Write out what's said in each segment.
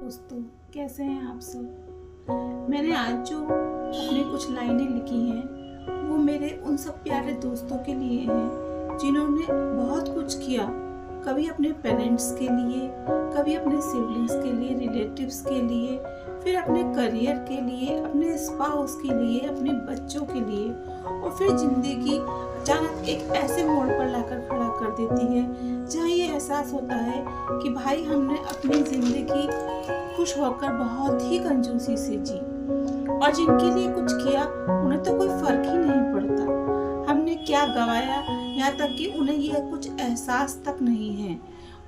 दोस्तों, कैसे हैं आप सब। मैंने आज जो अपनी कुछ लाइनें लिखी हैं वो मेरे उन सब प्यारे दोस्तों के लिए हैं जिन्होंने बहुत कुछ किया, कभी अपने पेरेंट्स के लिए, कभी अपने सिबलिंग्स के लिए, रिलेटिव्स के लिए, फिर अपने करियर के लिए, अपने स्पाउस के लिए, अपने बच्चों के लिए, और फिर जिंदगी अचानक एक ऐसे मोड़ पर लाकर खड़ा कर देती है जहाँ ये एहसास होता है कि भाई हमने अपनी ज़िंदगी खुश होकर बहुत ही कंजूसी से जी, और जिनके लिए कुछ किया उन्हें तो कोई फर्क ही नहीं पड़ता हमने क्या गवाया, यहाँ तक कि उन्हें यह कुछ एहसास तक नहीं है।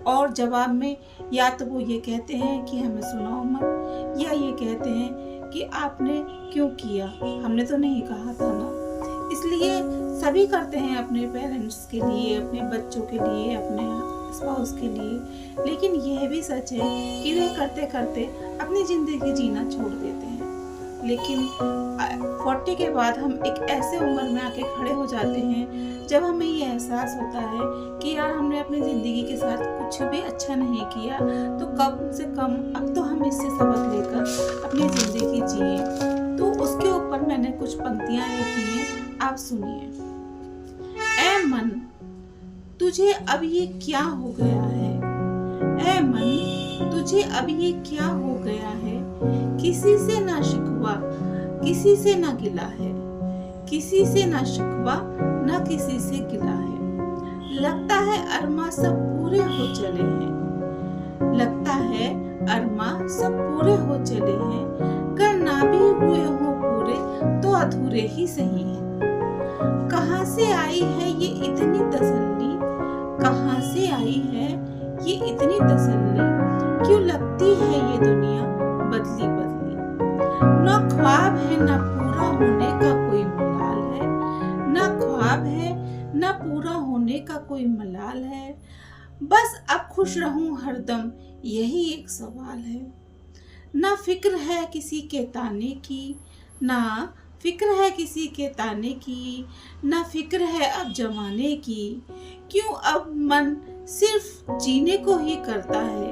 और जवाब में या तो वो ये कहते हैं कि हमें सुनाओ मत, या ये कहते हैं कि आपने क्यों किया, हमने तो नहीं कहा था ना। इसलिए सभी करते हैं अपने पेरेंट्स के लिए, अपने बच्चों के लिए, अपने स्पाउस के लिए, लेकिन यह भी सच है कि वे करते करते अपनी ज़िंदगी जीना छोड़ देते हैं। लेकिन 40 के बाद हम एक ऐसे उम्र में आके खड़े हो जाते हैं जब हमें ये एहसास होता है कि यार हमने अपनी ज़िंदगी के साथ कुछ भी अच्छा नहीं किया, तो कम से कम अब तो हम इससे सबक लेकर अपनी ज़िंदगी जिए। तो उसके ऊपर मैंने कुछ पंक्तियाँ लिखी हैं, आप सुनिए। ऐ मन, तुझे अब ये क्या हो गया है, ऐ मन तुझे अब ये क्या हो गया है, किसी से ना शिकवा, किसी से ना गिला है, किसी से ना शिकवा, ना किसी से गिला है। लगता है अरमा सब पूरे हो चले हैं, लगता है अरमा सब पूरे हो चले हैं, कर ना भी हुए हो पूरे तो अधूरे ही सही हैं। कहाँ से आई है ये इतनी तसल्ली, कहाँ से आई है ये इतनी तसल्ली, क्यों लगती है ये दुनिया बदली बदली। ना ख्वाब है ना पूरा होने का कोई मलाल है, ना ख्वाब है ना पूरा होने का कोई मलाल है, बस अब खुश रहूं हरदम यही एक सवाल है। ना फिक्र है किसी के ताने की, ना फिक्र है किसी के ताने की, ना फिक्र है अब जमाने की, क्यों अब मन सिर्फ जीने को ही करता है,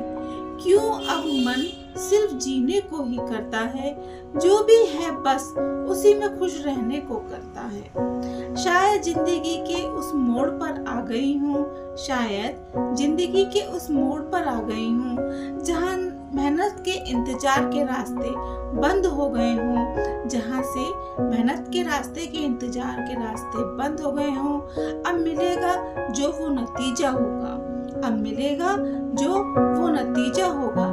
क्यों अब मन सिर्फ जीने को ही करता है, जो भी है बस उसी में खुश रहने को करता है। शायद जिंदगी के उस मोड़ पर आ गई हूँ, शायद जिंदगी के उस मोड़ पर आ गई हूँ जहाँ मेहनत के इंतजार के रास्ते बंद हो गए हों, जहाँ से मेहनत के रास्ते के इंतजार के रास्ते बंद हो गए हों। अब मिलेगा जो वो नतीजा होगा, अब मिलेगा जो वो नतीजा होगा,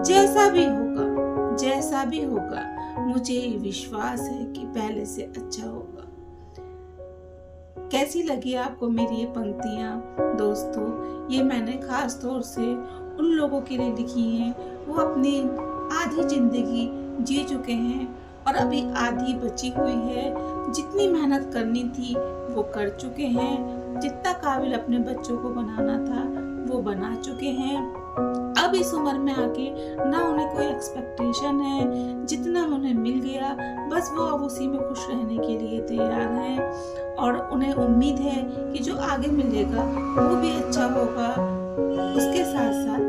जैसा भी होगा, जैसा भी होगा, मुझे विश्वास है कि पहले से अच्छा होगा। कैसी लगी आपको मेरी ये पंक्तियाँ दोस्तों? ये मैंने खास तौर से उन लोगों के लिए लिखी हैं वो अपनी आधी जिंदगी जी चुके हैं और अभी आधी बची हुई है। जितनी मेहनत करनी थी वो कर चुके हैं, जितना काबिल अपने बच्चों को बनाना था वो बना चुके हैं। अब इस उम्र में आके ना उन्हें कोई एक्सपेक्टेशन है, जितना उन्हें मिल गया बस वो अब उसी में खुश रहने के लिए तैयार हैं, और उन्हें उम्मीद है कि जो आगे मिलेगा वो भी अच्छा होगा। उसके साथ साथ